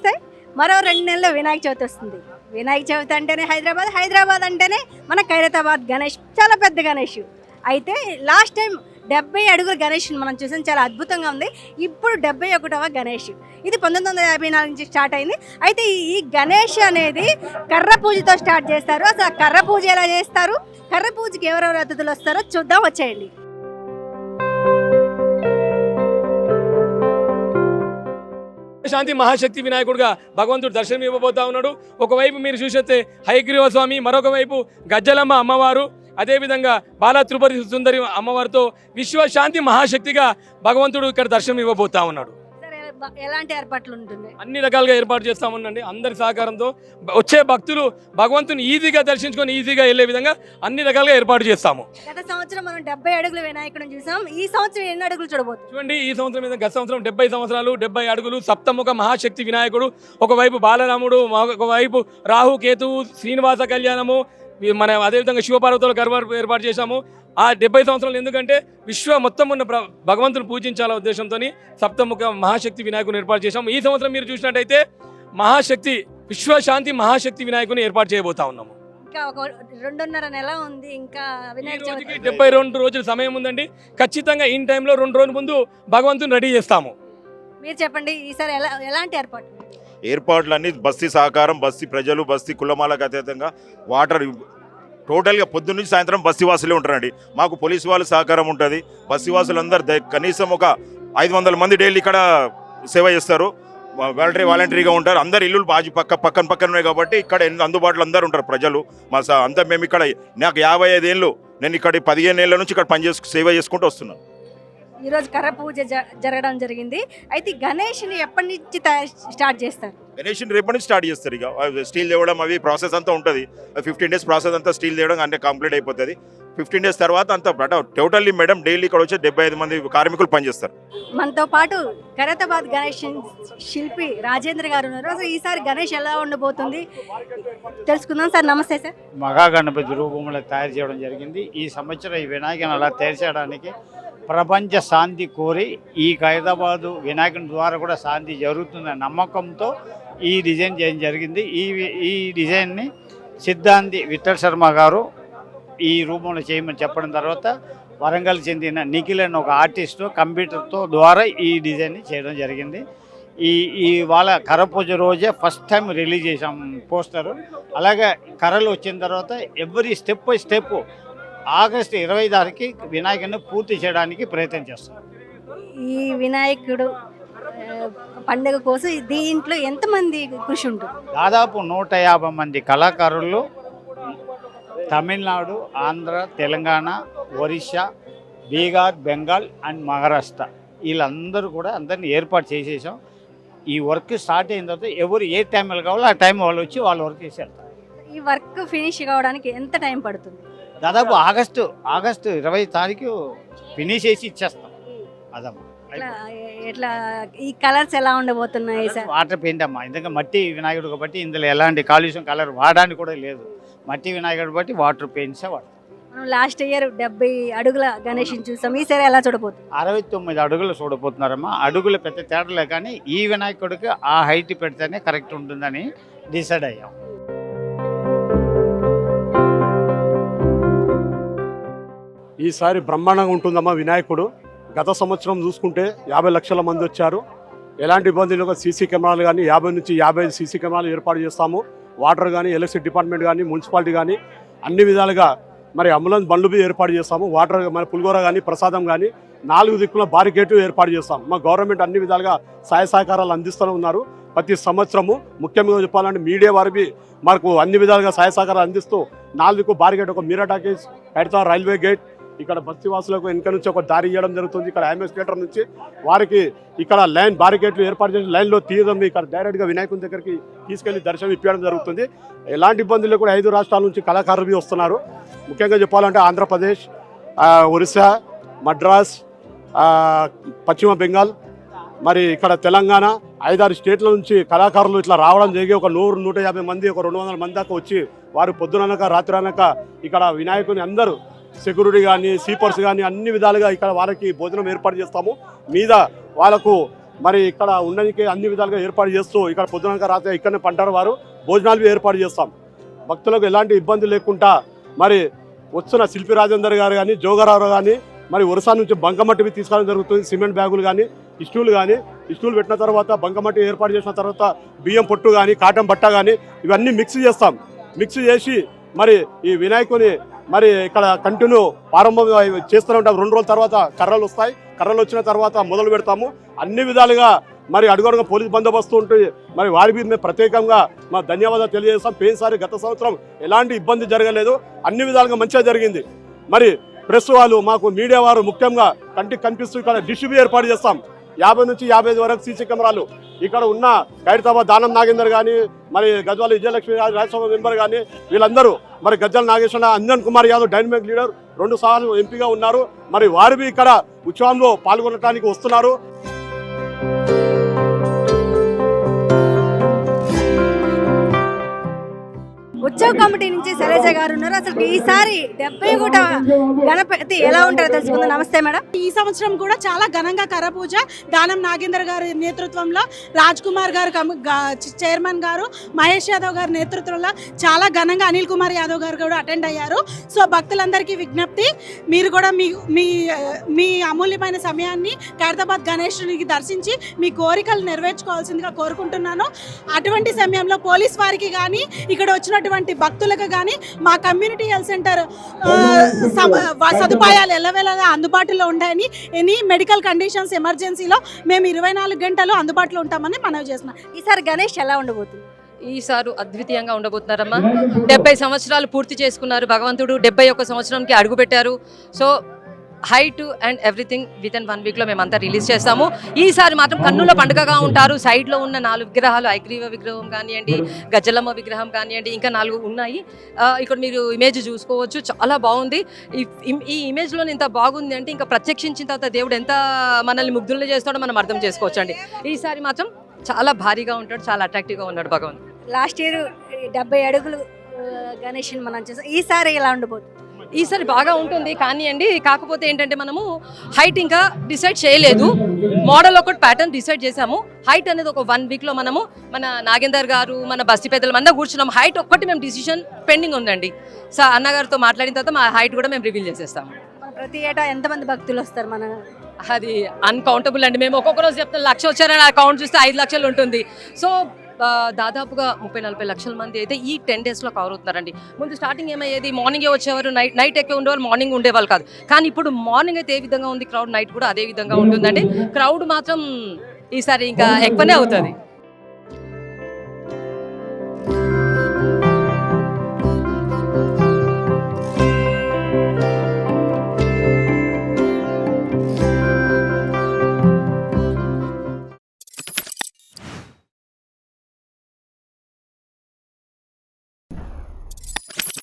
వస్తాయి. మరో 2 నెలల్లో వినాయక చవితి వస్తుంది. వినాయక చవితి అంటేనే హైదరాబాద్, హైదరాబాద్ అంటేనే మన ఖైరతాబాద్ గణేష్, చాలా పెద్ద గణేష్. అయితే లాస్ట్ టైం 70 అడుగుల గణేష్ మనం చూసాం, చాలా అద్భుతంగా ఉంది. ఇప్పుడు 71వ గణేష్. ఇది 1954 నుంచి స్టార్ట్ అయింది. అయితే ఈ గణేష్ అనేది కర్ర పూజతో స్టార్ట్ చేస్తారు. అసలు ఆ కర్ర పూజ ఎలా చేస్తారు, కర్ర పూజకి ఎవరెవరు అతిథులు వస్తారో చూద్దాం, వచ్చేయండి. శాంతి మహాశక్తి వినాయకుడిగా భగవంతుడు దర్శనం ఇవ్వబోతా ఉన్నాడు. ఒకవైపు మీరు చూసేస్తే హయగ్రీవ స్వామి, మరొక వైపు గజ్జలమ్మ అమ్మవారు, అదేవిధంగా బాలా త్రిపుర సుందరి అమ్మవారితో విశ్వశాంతి మహాశక్తిగా భగవంతుడు ఇక్కడ దర్శనం ఇవ్వబోతా ఉన్నాడు. ఎలాంటి ఏర్పాట్లు ఉంటుంది? అన్ని రకాలుగా ఏర్పాటు చేస్తామనండి. అందరి సహకారంతో వచ్చే భక్తులు భగవంతుని ఈజీగా దర్శించుకొని ఈజీగా వెళ్ళే విధంగా అన్ని రకాలుగా ఏర్పాటు చేస్తాము. గత సంవత్సరం మనం 70 అడుగుల వినాయకుడిని చూసాం. ఈ సంవత్సరం ఎన్ని అడుగులు చూడబోతుంది? చూడండి, ఈ సంవత్సరం మీద గత సంవత్సరం 70 సంవత్సరాలు 70 అడుగులు సప్తముఖ మహాశక్తి వినాయకుడు, ఒకవైపు బాలరాముడు, ఒకవైపు రాహు కేతువు, శ్రీనివాస కళ్యాణము, మన అదేవిధంగా శివపార్వతుల గర్భ ఏర్పాటు చేశాము. ఆ 70 సంవత్సరాలు ఎందుకంటే విశ్వ మొత్తం ఉన్న భగవంతుని పూజించాల ఉద్దేశంతో సప్తముఖ మహాశక్తి వినాయకుని ఏర్పాటు చేశాము. ఈ సంవత్సరం మీరు చూసినట్టయితే మహాశక్తి విశ్వశాంతి మహాశక్తి వినాయకుని ఏర్పాటు చేయబోతా ఉన్నాము. ఇంకా ఒక 2.5 నెల ఉంది. ఇంకా వినాయక చవితికి 72 రోజుల సమయం ఉందండి. ఖచ్చితంగా ఇన్ టైంలో 2 రోజుల ముందు భగవంతుని రెడీ చేస్తాము. మీరు చెప్పండి, ఈసారి ఎలాంటి ఏర్పాట్లన్నీ బస్తీ సహకారం, బస్తీ ప్రజలు, బస్తీ కులమాలకు అతీతంగా వాటర్ టోటల్గా పొద్దున్న నుంచి సాయంత్రం బస్తీవాసులే ఉంటారండి. మాకు పోలీసు వాళ్ళు సహకారం ఉంటుంది. బస్తీవాసులందరూ కనీసం ఒక 500 మంది డైలీ ఇక్కడ సేవ చేస్తారు. వాలంటరీగా ఉంటారు. అందరు ఇల్లు పక్కన ఉన్నాయి కాబట్టి ఇక్కడ అందుబాటులో అందరూ ఉంటారు ప్రజలు. అంతా మేము ఇక్కడ, నాకు 55 ఏళ్ళు, నేను ఇక్కడ 15 ఏళ్ళ నుంచి ఇక్కడ సేవ చేసుకుంటూ వస్తున్నాను. ఈరోజు కర్ర పూజ జరగడం జరిగింది. అయితే గణేష్ని ఎప్పటి నుంచి స్టార్ట్ చేస్తారు? గణేష్ని రేపటి నుంచి స్టార్ట్ చేస్తారు. ఇక స్టీల్ తేవడం అవి ప్రాసెస్ అంతా ఉంటుంది. 15 డేస్ ప్రాసెస్ అంతా స్టీల్ తేవడం అంటే కంప్లీట్ అయిపోతుంది. 15 డేస్ తర్వాత అంతా టోటల్లీ మేడం డైలీ ఇక్కడ వచ్చి 75 మంది కార్మికులు పనిచేస్తారు. మనతో పాటు ఖైరతాబాద్ గణేష్ శిల్పి రాజేంద్ర గారు ఉన్నారు. అసలు ఈసారి గణేష్ ఎలా ఉండబోతుంది తెలుసుకుందాం. సార్ నమస్తే. సార్, మగా గణపతి రూపంలో తయారు చేయడం జరిగింది. ఈ సంవత్సరం ఈ వినాయకుని అలా తయారు చేయడానికి ప్రపంచ శాంతి కోరి ఈ ఖైరతాబాదు వినాయకుని ద్వారా కూడా శాంతి జరుగుతుందనే నమ్మకంతో ఈ డిజైన్ చేయడం జరిగింది. ఈ డిజైన్ని సిద్ధాంతి విఠల్ శర్మ గారు ఈ రూపంలో చేయమని చెప్పడం తర్వాత వరంగల్ చెందిన నిఖిల్ అని ఒక ఆర్టిస్టు కంప్యూటర్తో ద్వారా ఈ డిజైన్ని చేయడం జరిగింది. ఈ వాళ్ళ కర్ర పూజ రోజే ఫస్ట్ టైం రిలీజ్ చేసాం పోస్టరు. అలాగే కర్రలు వచ్చిన తర్వాత every step by step August 26కి వినాయకుడిని పూర్తి చేయడానికి ప్రయత్నం చేస్తాం. ఈ వినాయకుడు పండుగ కోసం దీంట్లో ఎంతమంది కృషి ఉంటుంది? దాదాపు 150 మంది కళాకారులు తమిళనాడు, ఆంధ్ర, తెలంగాణ, ఒరిస్సా, బీహార్, బెంగాల్ అండ్ మహారాష్ట్ర వీళ్ళందరూ కూడా అందరినీ ఏర్పాటు చేసేసాం. ఈ వర్క్ స్టార్ట్ అయిన తర్వాత ఎవరు ఏ టైంలో కావాలో ఆ టైం వాళ్ళు వచ్చి వాళ్ళ వర్క్ చేసి వెళ్తారు. ఈ వర్క్ ఫినిష్ కావడానికి ఎంత టైం పడుతుంది? దాదాపు ఆగస్టు 20 తారీఖు ఫినిష్ చేసి ఇచ్చేస్తాం. అదమ్మా, ఎట్లా ఈ కలర్స్ ఎలా ఉండబోతున్నాయి సార్? వాటర్ పెయింట్ అమ్మా, ఎందుకంటే మట్టి వినాయకుడు కాబట్టి ఇందులో ఎలాంటి కాలుష్యం కలర్ వాడడానికి కూడా లేదు. మట్టి వినాయకుడు బట్టి వాటర్ పెయింట్సే వాడతాం. మనం లాస్ట్ ఇయర్ 70 అడుగుల గణేష్ చూసాం. ఈసారి ఎలా చూడబోతుంది? 69 అడుగులు చూడబోతున్నారమ్మా. అడుగులు పెద్ద తేడాలే కానీ ఈ వినాయకుడికి ఆ హైట్ పెడితేనే కరెక్ట్ ఉంటుందని డిసైడ్ అయ్యాం. ఈసారి బ్రహ్మాండంగా ఉంటుందమ్మా వినాయకుడు. గత సంవత్సరం చూసుకుంటే 50 లక్షల మంది వచ్చారు. ఎలాంటి ఇబ్బందులు ఒక సీసీ కెమెరాలు కానీ 50 నుంచి 55 సీసీ కెమెరాలు ఏర్పాటు చేస్తాము. వాటర్ కానీ, ఎలక్ట్రిసిటీ డిపార్ట్మెంట్ కానీ, మున్సిపాలిటీ కానీ అన్ని విధాలుగా మరి అంబులెన్స్ బండ్లు ఏర్పాటు చేస్తాము. వాటర్ మన పులిగోర కానీ, ప్రసాదం కానీ 4 దిక్కుల బారికేట్లు ఏర్పాటు చేస్తాం. మా గవర్నమెంట్ అన్ని విధాలుగా సహాయ సహకారాలు అందిస్తూనే ఉన్నారు. ప్రతి సంవత్సరము ముఖ్యంగా చెప్పాలంటే మీడియా వారికి మాకు అన్ని విధాలుగా సహాయ సహకారాలు అందిస్తూ 4 దిక్కు బారికేట్, ఒక మీరా టాకీస్, హైదరాబాద్ రైల్వే గేట్, ఇక్కడ బస్తీవాసులకు వెనుక నుంచి ఒక దారి ఇవ్వడం జరుగుతుంది. ఇక్కడ ఐఎంఎస్ థియేటర్ నుంచి వారికి ఇక్కడ లైన్ బారికేట్లు ఏర్పాటు చేసి లైన్లో తీయడం, ఇక్కడ డైరెక్ట్గా వినాయకుని దగ్గరికి తీసుకెళ్లి దర్శనం ఇప్పించడం జరుగుతుంది. ఎలాంటి ఇబ్బందులు కూడా 5 రాష్ట్రాల నుంచి కళాకారులు వస్తున్నారు. ముఖ్యంగా చెప్పాలంటే ఆంధ్రప్రదేశ్, ఒరిస్సా, మద్రాస్, పశ్చిమ బెంగాల్, మరి ఇక్కడ తెలంగాణ 5-6 స్టేట్ల నుంచి కళాకారులు ఇట్లా రావడం జరిగి ఒక 100-150 మంది, ఒక 200 మంది దాకా వచ్చి వారు పొద్దుననక రాత్రి అనక ఇక్కడ వినాయకుని అందరూ సెక్యూరిటీ కానీ, స్వీపర్స్ కానీ అన్ని విధాలుగా ఇక్కడ వారికి భోజనం ఏర్పాటు చేస్తాము. మీద వాళ్ళకు మరి ఇక్కడ ఉండడానికి అన్ని విధాలుగా ఏర్పాటు చేస్తూ ఇక్కడ పొద్దునక రాత్రి ఇక్కడనే పంటారు వారు భోజనాలు ఏర్పాటు చేస్తాం. భక్తులకు ఎలాంటి ఇబ్బంది లేకుండా మరి వస్తున్న శిల్పి రాజేందర్ గారు కానీ జోగరావు కానీ మరి ఒరిస్సా నుంచి బంకమట్టి తీసుకోవడం జరుగుతుంది. సిమెంట్ బ్యాగులు కానీ ఇస్టూలు పెట్టిన తర్వాత బంకమట్టి ఏర్పాటు చేసిన తర్వాత బియ్యం పొట్టు కానీ కాటన్ బట్ట కానీ ఇవన్నీ మిక్స్ చేస్తాం. మిక్స్ చేసి మరి ఈ వినాయకుని మరి ఇక్కడ కంటిన్యూ ప్రారంభం చేస్తూనే ఉంటాం. 2 రోజుల తర్వాత కర్రలు వస్తాయి. కర్రలు వచ్చిన తర్వాత మొదలు పెడతాము. అన్ని విధాలుగా మరి అడుగడుగా పోలీస్ బందోబస్తు ఉంటుంది. మరి వారి మీద మేము ప్రత్యేకంగా మా ధన్యవాదాలు తెలియజేస్తాం. పోయినసారి గత సంవత్సరం ఎలాంటి ఇబ్బంది జరగలేదు, అన్ని విధాలుగా మంచిగా జరిగింది. మరి ప్రెస్ వాళ్ళు మాకు మీడియా వారు ముఖ్యంగా కంటికి కనిపిస్తూ ఇక్కడ డిస్ట్రిబ్యూ ఏర్పాటు చేస్తాం. 50 నుంచి 55 వరకు సీసీ కెమెరాలు ఇక్కడ ఉన్న ఖైరతాబాద్ దానం నాగేందర్ కానీ మరి గజ్వాల విజయలక్ష్మి గారు రాజ్యసభ మెంబర్ కానీ వీళ్ళందరూ మరి గజ్జల నాగేశ్వర అంజన్ కుమార్ యాదవ్ డైనమిక్ లీడర్ 2 సార్లు ఎంపీగా ఉన్నారు. మరి వారు ఇక్కడ ఉత్సవంలో పాల్గొనడానికి వస్తున్నారు. ఉత్సవ కమిటీ నుంచి శైలజ గారు ఉన్నారు. అసలు ఈసారి 71వ గణపతి ఎలా ఉంటారో తెలుసుకుందాం. నమస్తే మేడం. ఈ సంవత్సరం కూడా చాలా ఘనంగా కరపూజ దానం నాగేందర్ గారి నేతృత్వంలో, రాజ్ కుమార్ గారు చైర్మన్ గారు, మహేష్ యాదవ్ గారి నేతృత్వంలో చాలా ఘనంగా అనిల్ కుమార్ యాదవ్ గారు కూడా అటెండ్ అయ్యారు. సో భక్తులందరికీ విజ్ఞప్తి, మీరు కూడా మీ అమూల్యమైన సమయాన్ని ఖైరతాబాద్ గణేశునికి దర్శించి మీ కోరికలు నెరవేర్చుకోవాల్సిందిగా కోరుకుంటున్నాను. అటువంటి సమయంలో పోలీస్ వారికి కానీ ఇక్కడ వచ్చినటువంటి భక్తులకు కానీ మా కమ్యూనిటీ హెల్త్ సెంటర్ సదుపాయాలు ఎల్లవేళలా అందుబాటులో ఉంటాయని, ఎనీ మెడికల్ కండిషన్స్ ఎమర్జెన్సీలో మేము 24 గంటలు అందుబాటులో ఉంటామని మనవి చేస్తున్నాం. ఈసారి గణేష్ ఎలా ఉండబోతుంది? ఈసారి అద్వితీయంగా ఉండబోతున్నారమ్మా. 70 సంవత్సరాలు పూర్తి చేసుకున్నారు భగవంతుడు. 71 సంవత్సరంకి అడుగుపెట్టారు. So height and everything with in 1 వీక్లో మేమంతా రిలీజ్ చేస్తాము. ఈసారి మాత్రం కన్నుల పండుగగా ఉంటారు. సైడ్లో ఉన్న 4 విగ్రహాలు, ఐగ్రీవ విగ్రహం కానివ్వండి, గజ్జలమ్మ విగ్రహం కానివ్వండి, ఇంకా 4 ఉన్నాయి. ఇక్కడ మీరు ఇమేజ్ చూసుకోవచ్చు, చాలా బాగుంది. ఈ ఇమేజ్లో ఇంత బాగుంది అంటే ఇంకా ప్రత్యక్షించిన తర్వాత దేవుడు ఎంత మనల్ని ముగ్ధుల్ని చేస్తాడో మనం అర్థం చేసుకోవచ్చు అండి. ఈసారి మాత్రం చాలా భారీగా ఉంటాడు, చాలా అట్రాక్టివ్గా ఉన్నాడు భగవంతుడు. లాస్ట్ ఇయర్ 70 అడుగులు గణేష్ని మనం చేసాం. ఈసారి ఎలా ఉండబోతుంది? ఈసారి బాగా ఉంటుంది కానివ్వండి. కాకపోతే ఏంటంటే మనము హైట్ ఇంకా డిసైడ్ చేయలేదు. మోడల్ ఒకటి ప్యాటర్న్ డిసైడ్ చేసాము. హైట్ అనేది ఒక 1 వీక్లో మనము మన నాగేందర్ గారు, మన బస్తీ పెద్దలు అందరూ కూర్చున్నాం. హైట్ ఒక్కటి మేము డిసిషన్ పెండింగ్ ఉందండి. సో అన్నగారితో మాట్లాడిన తర్వాత మా హైట్ కూడా మేము రివీల్ చేసేస్తాము. ప్రతి ఏటా ఎంతమంది భక్తులు వస్తారు? అది అన్కౌంటబుల్ అండి. మేము ఒక్కొక్క రోజు చెప్తాం 1,00,000 వచ్చారని ఆ కౌంట్ చూస్తే 5 లక్షలు ఉంటుంది. సో దాదాపుగా 30-40 లక్షల మంది అయితే ఈ 10 డేస్లో కవర్ అవుతున్నారండి. ముందు స్టార్టింగ్ ఏమయ్యేది, మార్నింగే వచ్చేవారు, నైట్ ఎక్కువ ఉండేవారు, మార్నింగ్ ఉండేవాళ్ళు కాదు. కానీ ఇప్పుడు మార్నింగ్ అయితే ఏ విధంగా ఉంది క్రౌడ్, నైట్ కూడా అదే విధంగా ఉంటుందండి. క్రౌడ్ మాత్రం ఈసారి ఇంకా ఎక్కువనే అవుతుంది.